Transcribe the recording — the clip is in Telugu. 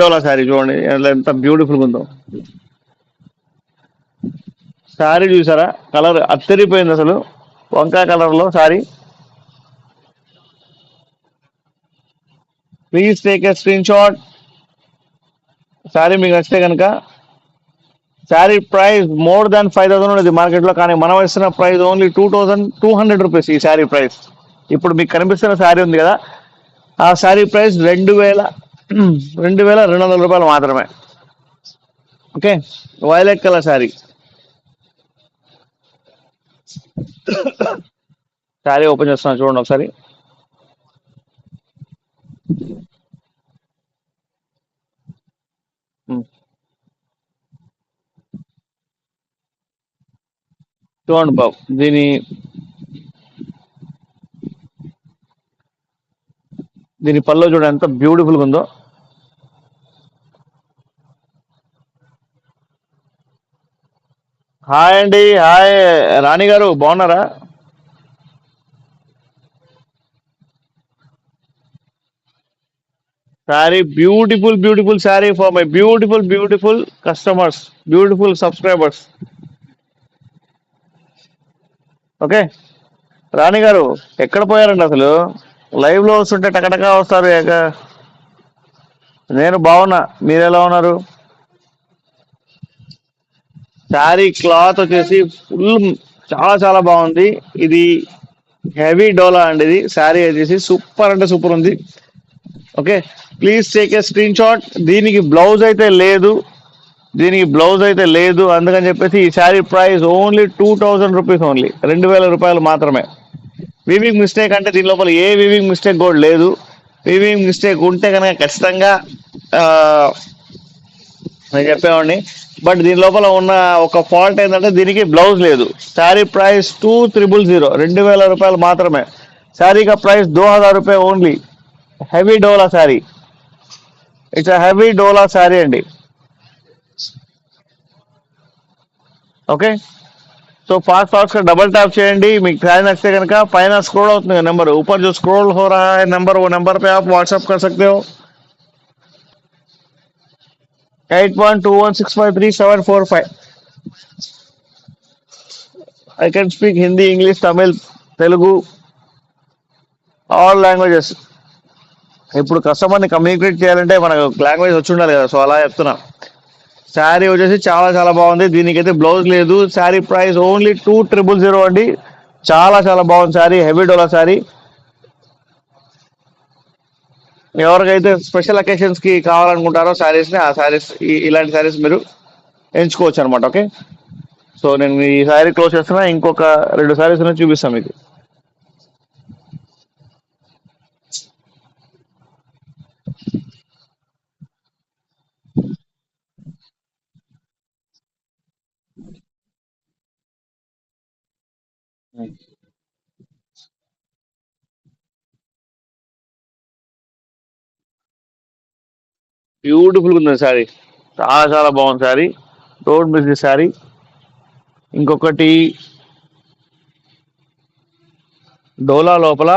డోలా శారీ చూడండి ఎంత బ్యూటిఫుల్ ఉందో. శారీ చూసారా, కలర్ అత్తరిపోయింది అసలు, వంకాయ కలర్ లో sari. Please take a screen shot. Sari మీకు నచ్చితే కనుక. శారీ ప్రైస్ మోర్ దాన్ 5,000 ఉండేది మార్కెట్ లో, కానీ మనం ఇస్తున్న ప్రైస్ ఓన్లీ 2,200 రూపీస్ ఈ శారీ ప్రైస్. ఇప్పుడు మీకు కనిపిస్తున్న శారీ ఉంది కదా, ఆ శారీ ప్రైస్ 2,200 రూపాయలు మాత్రమే. Okay, violet colour sari. Sari open చేస్తున్నాను చూడండి ఒకసారి. చూడండి బాబు, దీని పళ్ళు చూడండి ఎంత బ్యూటిఫుల్గా ఉందో. హాయ్ అండి, హాయ్ రాణి గారు, బాగున్నారా? Sari beautiful beautiful sari for my beautiful customers, beautiful subscribers. Okay, Rani గారు ఎక్కడ పోయారండి అసలు? లైవ్ లో వస్తుంటే టకటకా వస్తారు. నేను బాగున్నా, మీరు ఎలా ఉన్నారు? శారీ క్లాత్ వచ్చేసి ఫుల్ చాలా చాలా బాగుంది. ఇది హెవీ డోలా అండి. ఇది శారీ వచ్చేసి సూపర్ అంటే సూపర్ ఉంది. Okay, please take a screen shot. దీనికి బ్లౌజ్ అయితే లేదు, అందుకని చెప్పేసి ఈ sari price only 2,000 rupees, only 2,000 రూపాయలు మాత్రమే. వివింగ్ మిస్టేక్ అంటే దీని లోపల ఏ వివింగ్ మిస్టేక్ కూడా లేదు. వివింగ్ మిస్టేక్ ఉంటే కనుక ఖచ్చితంగా ఆ, నేను చెప్పేవాడిని. బట్ దీని లోపల ఉన్న ఒక ఫాల్ట్ ఏంటంటే దీనికి బ్లౌజ్ లేదు. శారీ ప్రైస్ 2,000, 2,000 రూపాయలు మాత్రమే. శారీ కా ప్రైస్ 2,000 రూపాయ ఓన్లీ. హెవీ డోలా శారీ, ఇట్స్ హెవీ డోలా శారీ అండి. ఓకే, సో फास्ट फास्ट का डबल टैप చేయండి. మీకు శారీ నచ్చితే కనుక పైన స్క్రోల్ అవుతుంది నెంబర్, ऊपर जो स्क्रॉल हो रहा है नंबर, वो नंबर पे आप व्हाट्सएप कर सकते हो. 8121653745. I can speak Hindi, English, Tamil, Telugu, all languages. ఇప్పుడు కస్టమర్ని కమ్యూనికేట్ చేయాలంటే మనకు లాంగ్వేజ్ వచ్చి ఉండాలి కదా, సో అలా చెప్తున్నా. శారీ వచ్చేసి చాలా చాలా బాగుంది. దీనికైతే బ్లౌజ్ లేదు. శారీ ప్రైస్ ఓన్లీ 2,000 అండి. చాలా చాలా బాగుంది శారీ, హెవీ డోలా శారీ. ఎవరికైతే స్పెషల్ అకేషన్స్ కి కావాలనుకుంటారో శారీస్ ని, ఆ శారీస్, ఇలాంటి శారీస్ మీరు ఎంచుకోవచ్చు అనమాట. ఓకే, సో నేను ఈ శారీ క్లోజ్ చేస్తున్నా, ఇంకొక 2 శారీస్ చూపిస్తాను మీకు. బ్యూటిఫుల్ ఉంది శారీ, చాలా చాలా బాగుంది sari. Don't miss the sari. ఇంకొకటి డోలా లోపల